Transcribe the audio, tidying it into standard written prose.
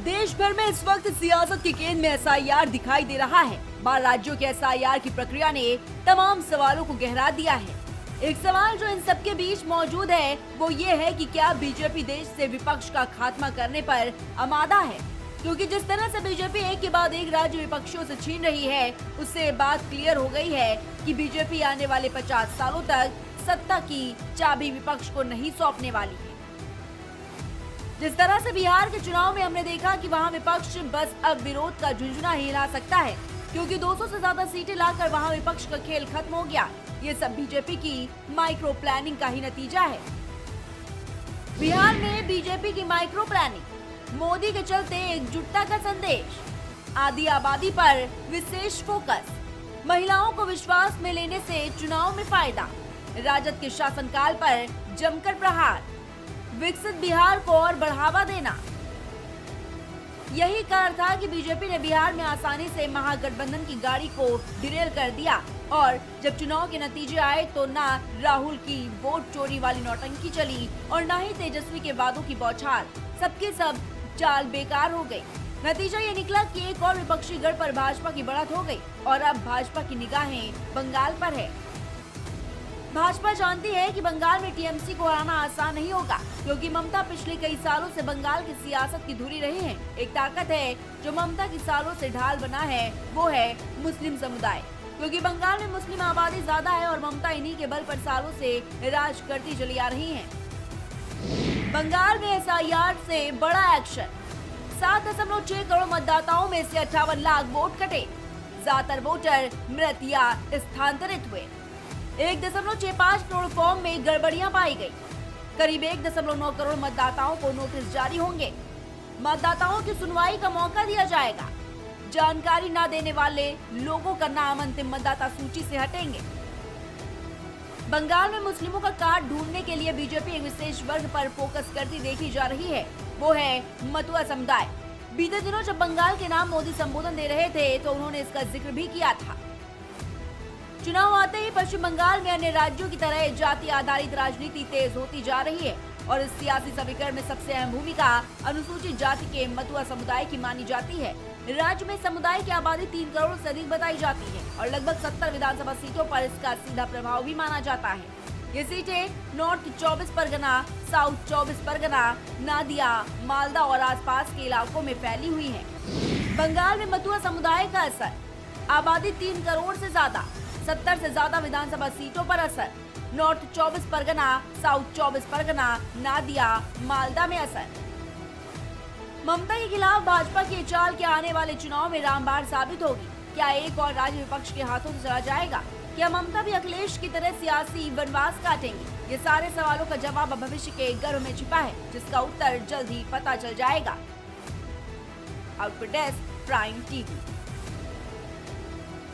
देश भर में इस वक्त सियासत के केंद्र में एसआईआर दिखाई दे रहा है। 12 राज्यों के एसआईआर की प्रक्रिया ने तमाम सवालों को गहरा दिया है। एक सवाल जो इन सबके बीच मौजूद है वो ये है कि क्या बीजेपी देश से विपक्ष का खात्मा करने पर आमादा है, क्योंकि जिस तरह से बीजेपी एक के बाद एक राज्य विपक्षियों से छीन रही है उससे बात क्लियर हो गई है कि बीजेपी आने वाले 50 सालों तक सत्ता की चाबी विपक्ष को नहीं सौंपने वाली है। जिस तरह से बिहार के चुनाव में हमने देखा कि वहां विपक्ष बस अब विरोध का झुंझुना ही हिला सकता है, क्योंकि 200 से ज्यादा सीटें लाकर वहां विपक्ष का खेल खत्म हो गया। ये सब बीजेपी की माइक्रो प्लानिंग का ही नतीजा है। बिहार में बीजेपी की माइक्रो प्लानिंग, मोदी के चलते एकजुटता का संदेश, आधी आबादी पर विशेष फोकस, महिलाओं को विश्वास में लेने से चुनाव में फायदा, राजद के शासनकाल पर जमकर प्रहार, विकसित बिहार को और बढ़ावा देना। यही कारण था कि बीजेपी ने बिहार में आसानी से महागठबंधन की गाड़ी को डिरेल कर दिया और जब चुनाव के नतीजे आए तो ना राहुल की वोट चोरी वाली नौटंकी चली और ना ही तेजस्वी के वादों की बौछार। सबके सब चाल बेकार हो गई। नतीजा ये निकला कि एक और विपक्षी गढ़ पर भाजपा की बढ़त हो गई और अब भाजपा की निगाहें बंगाल पर है। भाजपा जानती है कि बंगाल में टीएमसी को हराना आसान नहीं होगा, क्योंकि ममता पिछले कई सालों से बंगाल की सियासत की धुरी रही है। एक ताकत है जो ममता की सालों से ढाल बना है, वो है मुस्लिम समुदाय, क्योंकि बंगाल में मुस्लिम आबादी ज्यादा है और ममता इन्हीं के बल पर सालों से राज करती चली आ रही है। बंगाल में एसआईआर से बड़ा एक्शन, 7.6 करोड़ मतदाताओं में से 58 लाख वोट कटे, ज्यादातर वोटर मृत या स्थानांतरित हुए। 1.65 करोड़ फॉर्म में गड़बड़ियां पाई गई। करीब 1.9 करोड़ मतदाताओं को नोटिस जारी होंगे। मतदाताओं की सुनवाई का मौका दिया जाएगा। जानकारी न देने वाले लोगों का नाम अंतिम मतदाता सूची से हटेंगे। बंगाल में मुस्लिमों का कार्ड ढूंढने के लिए बीजेपी एक विशेष वर्ग पर फोकस करती देखी जा रही है, वो है मतुआ समुदाय। बीते दिनों जब बंगाल के नाम मोदी संबोधन दे रहे थे तो उन्होंने इसका जिक्र भी किया था। चुनाव आते ही पश्चिम बंगाल में अन्य राज्यों की तरह जाति आधारित राजनीति तेज होती जा रही है और इस सियासी समीकरण में सबसे अहम भूमिका अनुसूचित जाति के मतुआ समुदाय की मानी जाती है। राज्य में समुदाय की आबादी 3 करोड़ से अधिक बताई जाती है और लगभग 70 विधानसभा सीटों पर इसका सीधा प्रभाव भी माना जाता है। ये सीटें नॉर्थ 24 परगना, साउथ 24 परगना, नादिया, मालदा और आसपास के इलाकों में फैली हुई है। बंगाल में मतुआ समुदाय का असर, आबादी 3 करोड़ से ज्यादा, 70 से ज्यादा विधानसभा सीटों पर असर, नॉर्थ 24 परगना, साउथ 24 परगना, नादिया, मालदा में असर। ममता के खिलाफ भाजपा की चाल के आने वाले चुनाव में रामबाण साबित होगी। क्या एक और राज्य विपक्ष के हाथों से चला जाएगा? क्या ममता भी अखिलेश की तरह सियासी वनवास काटेंगी? ये सारे सवालों का जवाब अब भविष्य के गर्भ में छिपा है, जिसका उत्तर जल्द ही पता चल जाएगा। Output desk, prime TV.